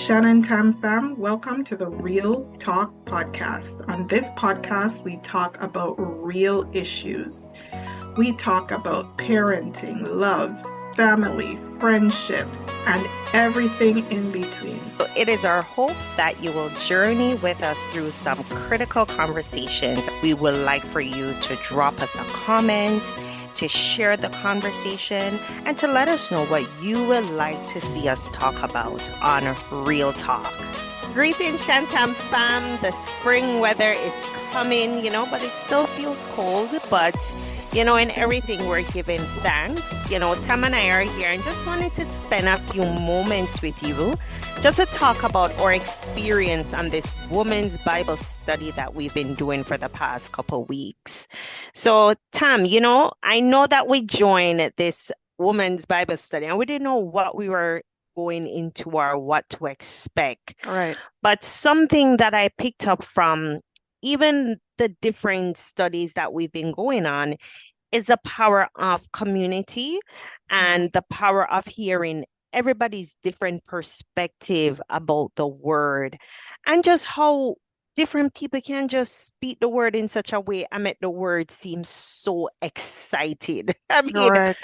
Shan and Tam fam, welcome to the Real Talk podcast. On this podcast, we talk about real issues. We talk about parenting, love, family, friendships, and everything in between. It is our hope that you will journey with us through some critical conversations. We would like for you to drop us a comment, to share the conversation, and to let us know what you would like to see us talk about on Real Talk. Greetings, Shan and Tam fam. The spring weather is coming, but it still feels cold. But, in everything, we're giving thanks. Tam and I are here and just wanted to spend a few moments with you just to talk about our experience on this women's Bible study that we've been doing for the past couple weeks. So, Tam, I know that we joined this women's Bible study and we didn't know what we were going into or what to expect. Right. But something that I picked up from even the different studies that we've been going on is the power of community and the power of hearing everybody's different perspective about the word and just how different people can just speak the word in such a way and make the word seem so excited. I mean, Right.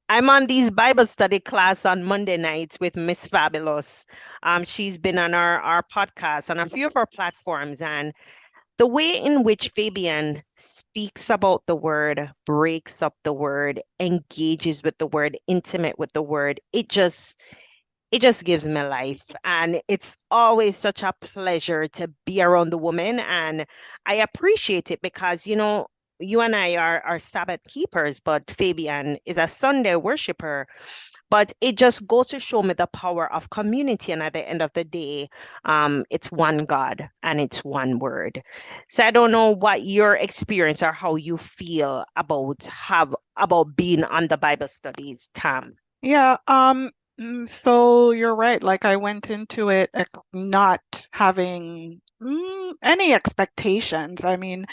I'm on these Bible study class on Monday nights with Miss Fabulous. She's been on our podcast on a few of our platforms, and the way in which Fabian speaks about the word, breaks up the word, engages with the word, intimate with the word, it just gives me life. And it's always such a pleasure to be around the woman. And I appreciate it because, you and I are Sabbath keepers, but Fabian is a Sunday worshiper. But it just goes to show me the power of community. And at the end of the day, it's one God and it's one word. So I don't know what your experience or how you feel about being on the Bible studies, Tam. Yeah. So you're right. Like I went into it not having any expectations. I mean,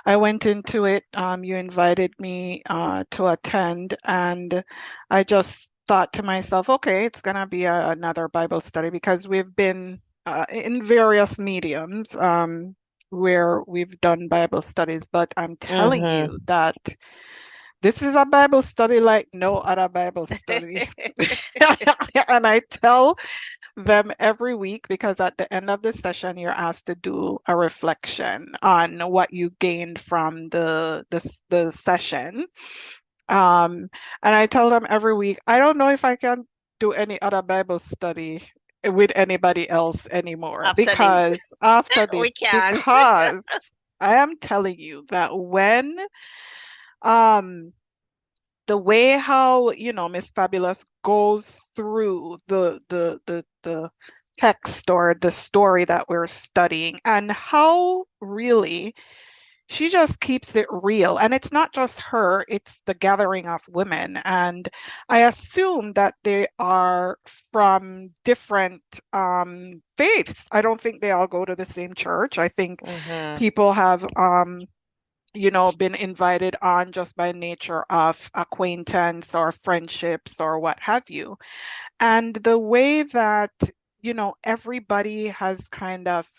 I went into it, you invited me to attend, and I just thought to myself, okay, it's gonna be another Bible study because we've been in various mediums where we've done Bible studies, but I'm telling you that this is a Bible study like no other Bible study. And I tell them every week because at the end of the session, you're asked to do a reflection on what you gained from the session. And I tell them every week, I don't know if I can do any other Bible study with anybody else anymore After because this. after this, We can't. because I am telling you that when the way how Miss Fabulous goes through the text or the story that we're studying and how really she just keeps it real. And it's not just her, it's the gathering of women. And I assume that they are from different faiths. I don't think they all go to the same church. I think people have been invited on just by nature of acquaintance or friendships or what have you. And the way that, everybody has kind of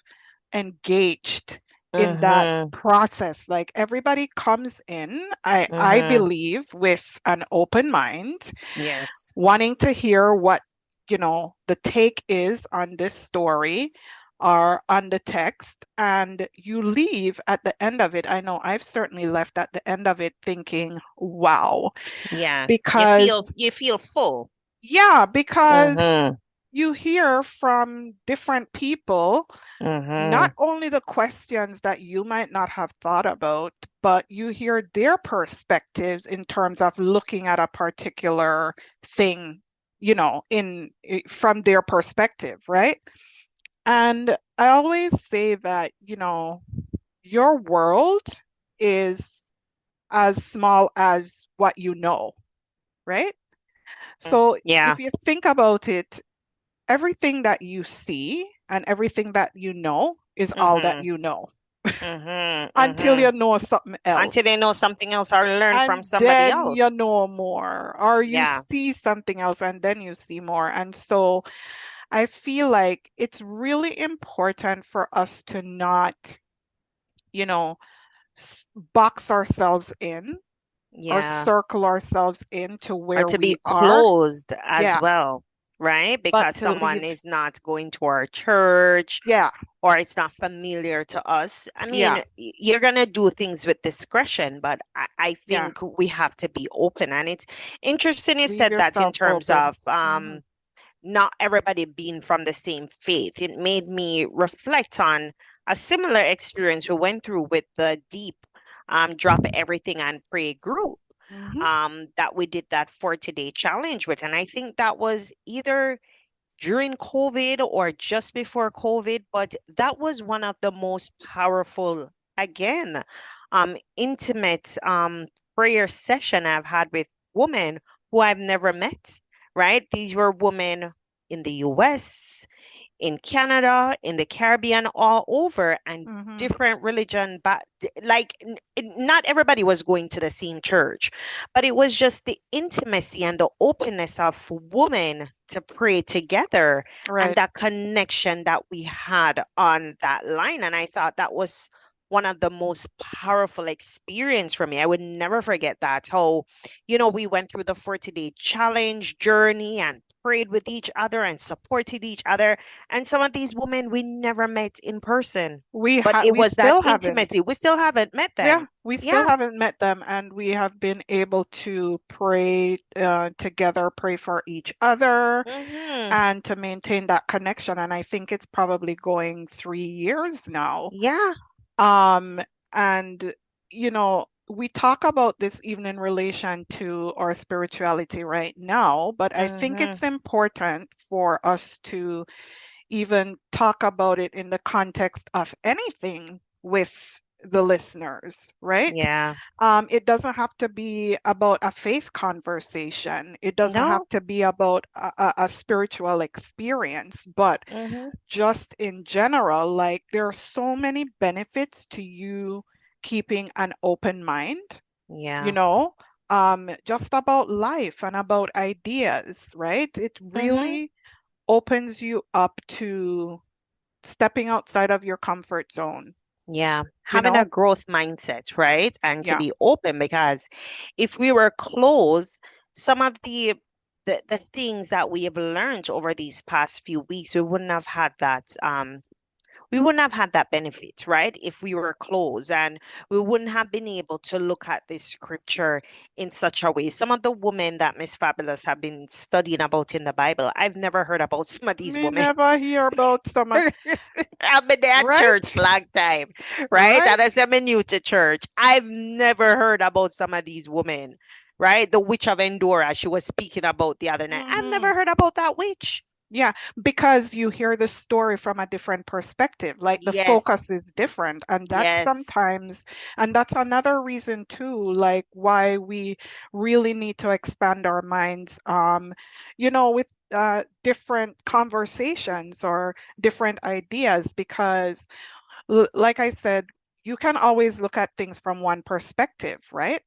engaged in that process, like everybody comes in, I believe, with an open mind, Yes, wanting to hear what, the take is on this story or on the text, and you leave at the end of it. I know I've certainly left at the end of it thinking, wow. yeah. Because you feel full. yeah, because you hear from different people, not only the questions that you might not have thought about, but you hear their perspectives in terms of looking at a particular thing, from their perspective, right? And I always say that, your world is as small as what you know, right? So Yeah. if you think about it, everything that you see and everything that you know is all that you know until you know something else. Until they know something else or learn And from somebody then else. you know more, or you Yeah. see something else and then you see more. And so I feel like it's really important for us to not, you know, box ourselves in or Yeah. circle ourselves into Or where to be we are. closed as Yeah, well, right? but Because to someone leave, is not going to our church yeah, or it's not familiar to us. I mean, yeah, you're gonna do things with discretion, but I yeah, think we have to be open. And it's interesting you leave said that in yourself terms open. of Hmm. not everybody being from the same faith. It made me reflect on a similar experience we went through with the deep drop everything and pray group Hmm. that we did that 40-day challenge with. And I think that was either during COVID or just before COVID, but that was one of the most powerful, again, intimate prayer session I've had with women who I've never met, right? These were women in the US, in Canada, in the Caribbean, all over, and Hmm. different religion, but like not everybody was going to the same church, but it was just the intimacy and the openness of women to pray together and Right. that connection that we had on that line. And I thought that was one of the most powerful experience for me. I would never forget that. How, we went through the 40-day challenge journey and prayed with each other and supported each other. And some of these women we never met in person, but it We was that still haven't. intimacy. We still haven't met Yeah, them. we still Yeah. haven't met them, and we have been able to pray together, pray for each other, Hmm. and to maintain that connection. And I think it's probably going 3 years now. Yeah. Um, and we talk about this even in relation to our spirituality right now, but I think Hmm. it's important for us to even talk about it in the context of anything with the listeners, right? Yeah. It doesn't have to be about a faith conversation. It doesn't have No. to be about a spiritual experience, but Hmm. just in general, like there are so many benefits to you keeping an open mind, you Yeah. know, just about life and about ideas, right? It Hmm. really opens you up to stepping outside of your comfort zone, Yeah. you Having a know? growth mindset, right? And to Yeah. be open, because if we were closed, some of the things that we have learned over these past few weeks, we wouldn't have had that benefit, right? If we were close, and we wouldn't have been able to look at this scripture in such a way. Some of the women that Miss Fabulous have been studying about in the Bible, I've never heard about some of these Me women. never hear about some of, I've been there at right? church long time, right? Right? And as I'm new to church, I've never heard about some of these women, right? The witch of Endora, she was speaking about the other night. I've Hmm. never heard about that witch. Yeah, because you hear the story from a different perspective. Like the Yes, focus is different. And that's yes. sometimes, and that's another reason too, like why we really need to expand our minds, with different conversations or different ideas, because like I said, you can always look at things from one perspective, right?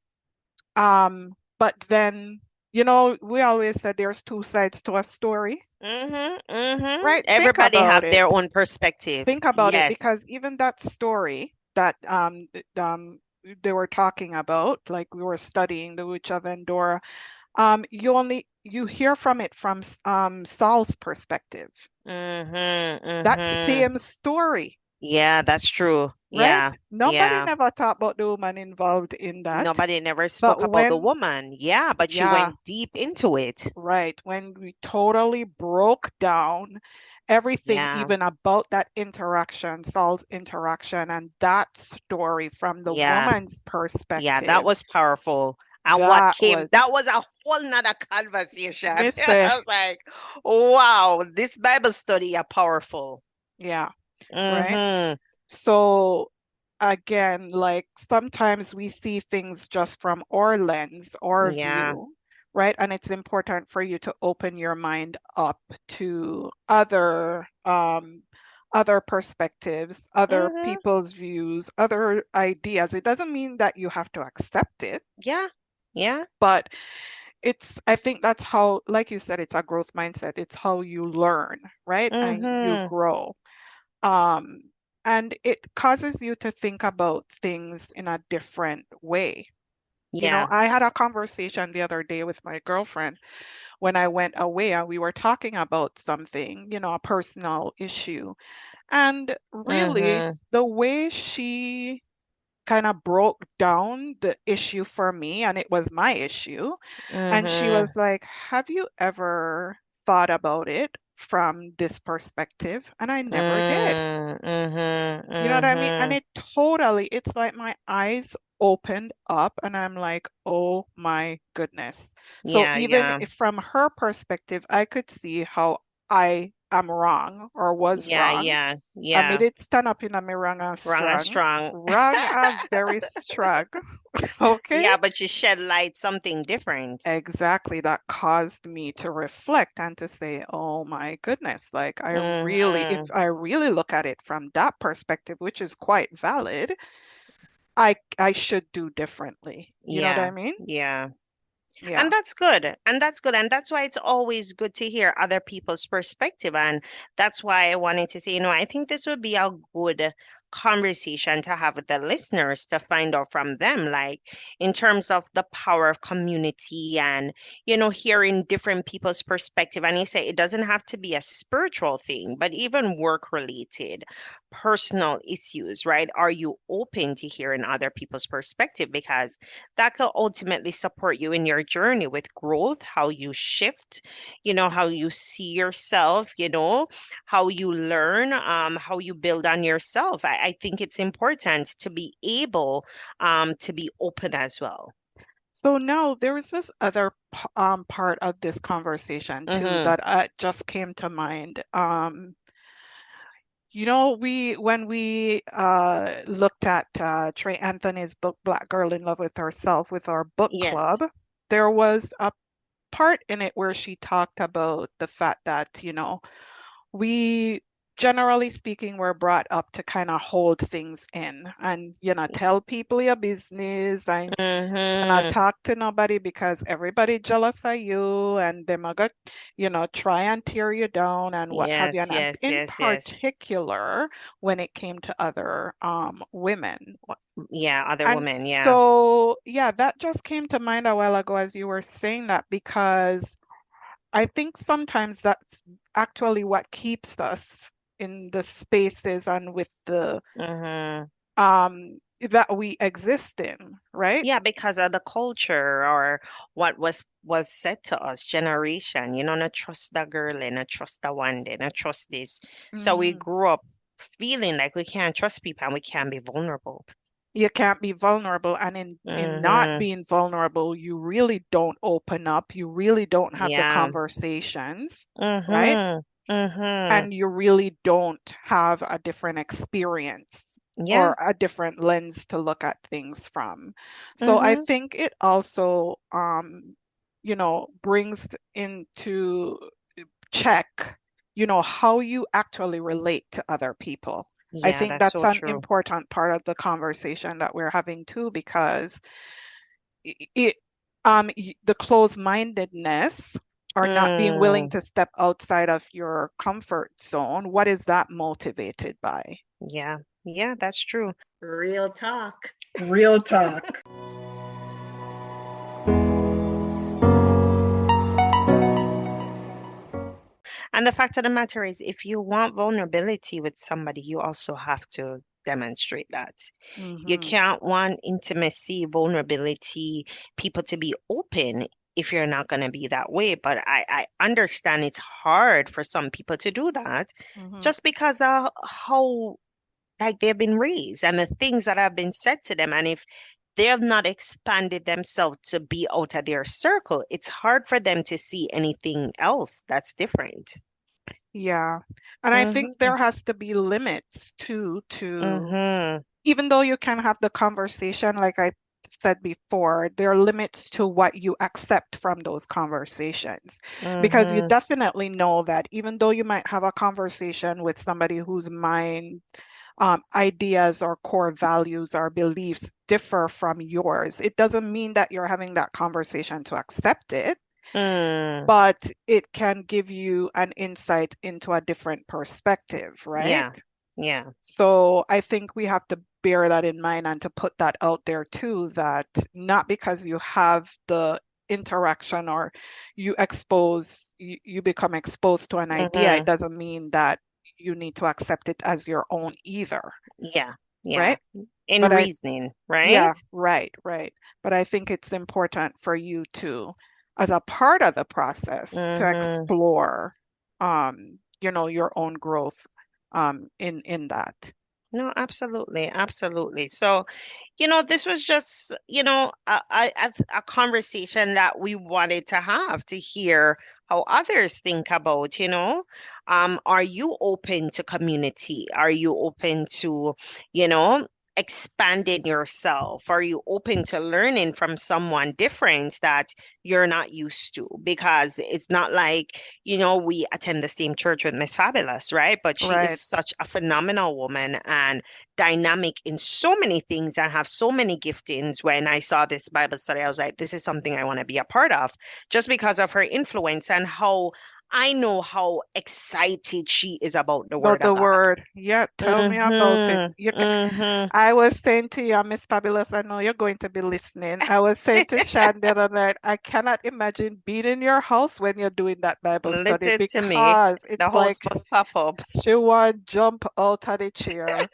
But then, we always said there's two sides to a story, right? Think Everybody about have it. their own perspective. Think about it, because Yes. even that story that they were talking about, like we were studying the Witch of Endor, you hear from it from Saul's perspective. That Mm-hmm. same story, Yeah, that's true. right? Yeah. Nobody Yeah. never talked about the woman involved in that. Nobody never But spoke about the when, woman. Yeah, but she yeah, went deep into it. right, when we totally broke down everything, Yeah. even about that interaction, Saul's interaction, and that story from the Yeah. woman's Yeah, that perspective, was powerful. And what that came, was, that was a whole nother conversation. Mr. I was like, wow, this Bible study are powerful. Yeah, right? Mm-hmm. So again, like sometimes we see things just from our lens, our Yeah. view, right? And it's important for you to open your mind up to other perspectives, other Mm-hmm. people's views, other ideas. It doesn't mean that you have to accept it, Yeah. Yeah. but I think that's how, like you said, it's a growth mindset. It's how you learn, right? And you Mm-hmm. grow. Um, and it causes you to think about things in a different way. You know, Yeah. I had a conversation the other day with my girlfriend when I went away and we were talking about something, a personal issue. And really, Mm-hmm. the way she kind of broke down the issue for me, and it was my issue, and she Mm-hmm. was like, "Have you ever thought about it from this perspective?" And I never did. Mm-hmm. You know what I mean? And Mm-hmm. it's like my eyes opened up and I'm like, oh my goodness. So Yeah, even yeah. if from her perspective, I could see how I am wrong or was Yeah, wrong. yeah, I made yeah. it stand up in a mirror and Wrong and strong. strong. Wrong and very strong. Okay? Yeah, but you shed light something different. Exactly. That caused me to reflect and to say, oh my goodness, like if Mm-hmm. I really look at it from that perspective, which is quite valid, I should do differently. You know what I Yeah, mean? yeah. Yeah. And that's good. And that's good. And that's why it's always good to hear other people's perspective. And that's why I wanted to say, I think this would be a good conversation to have with the listeners to find out from them, like in terms of the power of community and, hearing different people's perspective. And you say it doesn't have to be a spiritual thing, but even work related, personal issues, right? Are you open to hearing other people's perspective? Because that could ultimately support you in your journey with growth, how you shift, how you see yourself, how you learn, how you build on yourself. I think it's important to be able to be open as well. So now there is this other part of this conversation too Mm-hmm. that just came to mind. We when we looked at Trey Anthony's book Black Girl in Love with Herself with our book Yes. club, there was a part in it where she talked about the fact that, we generally speaking we're brought up to kind of hold things in and, tell people your business and not Mm-hmm. talk to nobody because everybody jealous of you and them are going try and tear you down and what have you. Yes, And yes, in yes, yes. particular, when it came to other women. Yeah, other And women, yeah. so, yeah, that just came to mind a while ago as you were saying that because I think sometimes that's actually what keeps us in the spaces and with the Mm-hmm. that we exist in, right? Yeah, because of the culture or what was said to us, generation, not trust the girl and not trust the one day, not trust this. So we Hmm. grew up feeling like we can't trust people and we can't be vulnerable. You can't be vulnerable, and in not Mm-hmm. being vulnerable, you really don't open up, you really don't have the Yeah. conversations, right? Mm-hmm. Mm-hmm. And you really don't have a different experience Yeah. or a different lens to look at things from. So I Mm-hmm. think it also, brings into check, how you actually relate to other people. I Yeah, think that's that's so an true. important part of the conversation that we're having too, because the closed-mindedness or not being willing Mm. to step outside of your comfort zone, what is that motivated by? Yeah. Yeah, that's true. Real talk. Real talk. And the fact of the matter is, if you want vulnerability with somebody, you also have to demonstrate that. You Hmm. can't want intimacy, vulnerability, people to be open if you're not going to be that way. But I understand it's hard for some people to do that Hmm. just because of how like they've been raised and the things that have been said to them. And if they have not expanded themselves to be out of their circle, it's hard for them to see anything else that's different. Yeah. And I think Mm-hmm. there has to be limits too, to Mm-hmm. even though you can have the conversation, like I said before, there are limits to what you accept from those conversations. Because you Mm-hmm. definitely know that even though you might have a conversation with somebody whose mind, ideas or core values or beliefs differ from yours. It doesn't mean that you're having that conversation to accept it, Mm, but it can give you an insight into a different perspective, right? yeah. Yeah. So I think we have to bear that in mind and to put that out there too, that not because you have the interaction or you become exposed to an idea, it Mm-hmm. doesn't mean that you need to accept it as your own either, Yeah. Yeah. right? In But reasoning, right? yeah, right, right. But I think it's important for you to, as a part of the process, to Mm-hmm. explore, your own growth, in that. No, absolutely, absolutely. So, this was just, a conversation that we wanted to have to hear how others think about, are you open to community? Are you open to, you know, expanding yourself? Are you open to learning from someone different that you're not used to? Because it's not like, we attend the same church with Miss Fabulous, right? But she is Right. such a phenomenal woman and dynamic in so many things and have so many giftings. When I saw this Bible study, I was like, this is something I want to be a part of just because of her influence and how I know how excited she is about the About Word of the God. word. Yeah, tell me about it. Mm-hmm. Mm-hmm. I was saying to you, Miss Fabulous, I know you're going to be listening. I was saying to Shan the other night, I cannot imagine being in your house when you're doing that Bible study Listen to me. because The it's host like must pop up. she want jump out of the chair,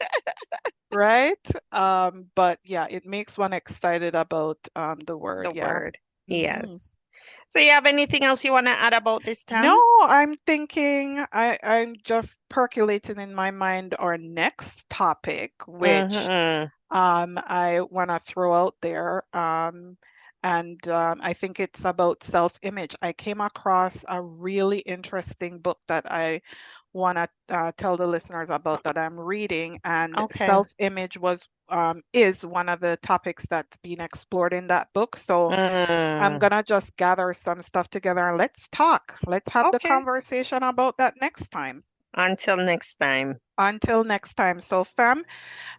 right? But yeah, it makes one excited about the word. The Yeah. word. Hmm. Yes. So you have anything else you want to add about this, No, Tam? I'm thinking I'm just percolating in my mind our next topic, which Mm-hmm. I want to throw out there. And I think it's about self-image. I came across a really interesting book that I want to tell the listeners about that I'm reading, and Okay. self-image is one of the topics that's being explored in that book. So I'm Mm. gonna just gather some stuff together and let's talk. Let's have the Okay. conversation about that next time. Until next time. Until next time. So, fam,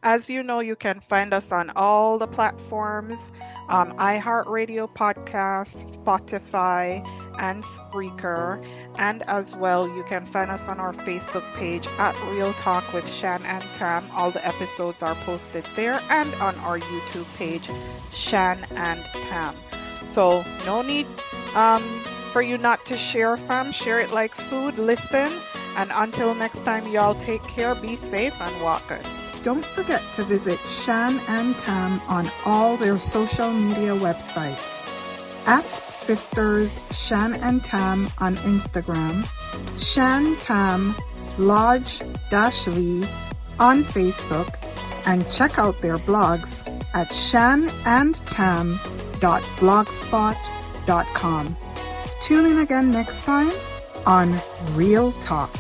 as you know, you can find us on all the platforms, iHeartRadio Podcasts, Spotify, and Spreaker. And as well, you can find us on our Facebook page at Real Talk with Shan and Tam. All the episodes are posted there, and on our YouTube page, Shan and Tam. So no need for you not to share, fam. Share it like food. Listen. And until next time, y'all take care, be safe, and walk good. Don't forget to visit Shan and Tam on all their social media websites. At Sisters Shan and Tam on Instagram, Shan Tam Lodge-Lee on Facebook, and check out their blogs at shanandtam.blogspot.com. Tune in again next time on Real Talk.